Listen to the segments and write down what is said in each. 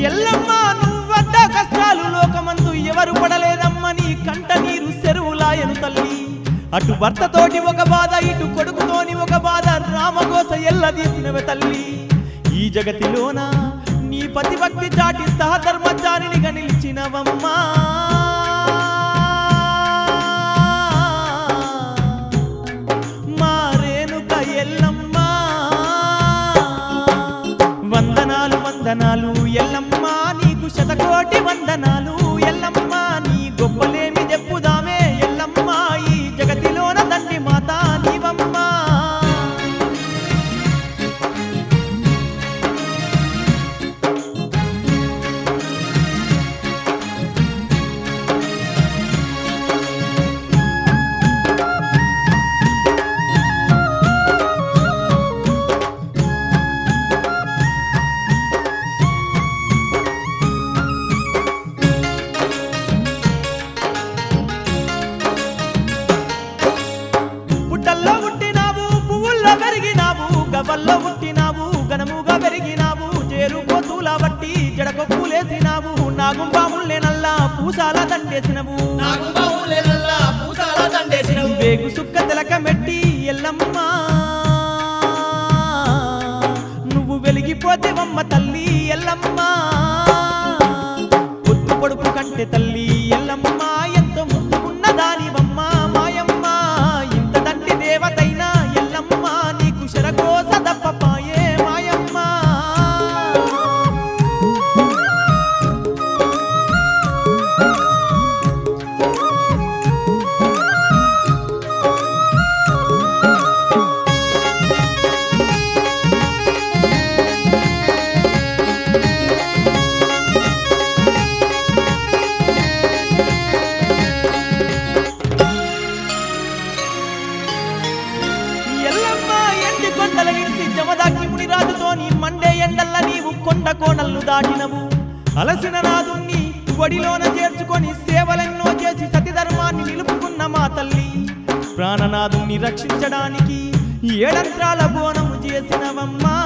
ఎల్లమ్మ నువ్వడ్డ కష్టాలు లోకమందు ఎవరు పడలేదమ్మ నీ కంట నీరు చెరువులాయను తల్లి అటు భర్తతోటి ఒక బాధ ఇటు కొడుకుతోని ఒక బాధ రామగోస ఎల్లదీసినవే తల్లి ఈ జగతిలోన నీ పతిభక్తి చాటి సహధర్మచారినిగా నిలిచినవమ్మా మా రేణుక ఎల్లమ్మ వందనాలు వందనాలు ఎల్లమ్మ నీకు శతకోటి వందనాలు ఎల్లమ్మ నీ గొప్పలేమి చెప్పుదామే ఎల్లమ్మ ఈ జగతిలోన తండ్రి మాత నీవమ్మా పుట్టల్లో పుట్టినావు పువ్వుల్లో పెరిగినావు గవ్వల్లో పుట్టినావు గనముగా పెరిగినావు చేరు కోతులా బట్టి జడకొప్పులేసినావు నాగుంబాముల్లే నల్లా పూసాల దండేసినవు వేగు సుక్క తెలక మెట్టి ఎల్లమ్మ నువ్వు వెలిగిపోతేవమ్మ తల్లి ఎల్లమ్మ పొద్దు పొడుపు కంటే తల్లి ఎల్లమ్మ ఎంతో ముద్దుకున్న దానివమ్మ మాయమ్మ ఇంత తండ్రి దేవతైనా ఎల్లమ్మ నీకు శరకోస దప్పపాయే మాయమ్మ ఎల్లమ్మ ఎండి కొండల విడిసి జమదాకి మునిరాజుతోని మండే ఎండల్ల నీవు కొండ కోణల్లు దాటినవు అలసిన నాదుణ్ణి ఒడిలోన చేర్చుకొని సేవలెన్నో చేసి సతిధర్మాన్ని నిలుపుకున్న మా తల్లి ప్రాణనాథుణ్ణి రక్షించడానికి ఏడంత్రాల బోనము చేసినవమ్మా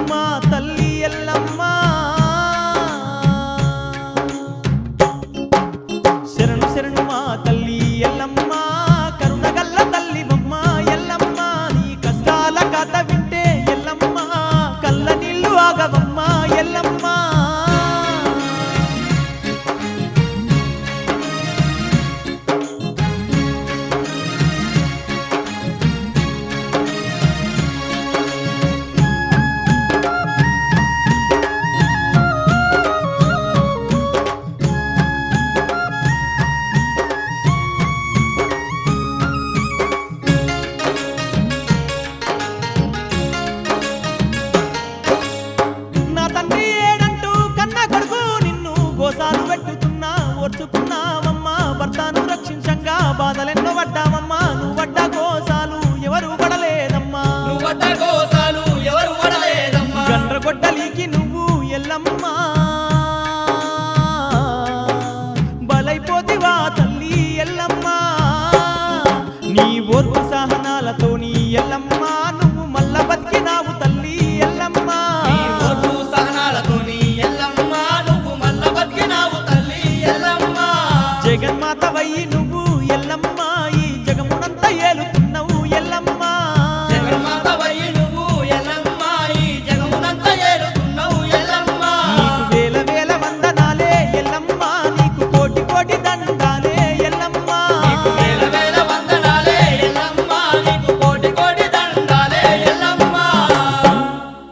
మా తల్లి ఎల్లమ్మ శరణు శరణు మా తల్లి ఎల్లమ్మ కరుణగల్ల తల్లివమ్మ ఎల్లమ్మ నీ కష్టాల కథ వింటే ఎల్లమ్మ కళ్ళ నీళ్ళు ఆగవమ్మ ఎల్లమ్మ నా తండ్రి ఏడంటూ కన్న కొడుకు నిన్ను గోసాలు పెట్టుతున్నా ఓర్చుకున్నావమ్మా భర్తను రక్షించంగా బాధలెన్నో పడ్డావమ్మా నువ్వడ్డ గోసాలు ఎవరు పడలేదమ్మా గండ్రగొడ్డలికి నువ్వు ఎల్లమ్మ బలైపోతివా తల్లి ఎల్లమ్మ నీ ఓర్పు సహా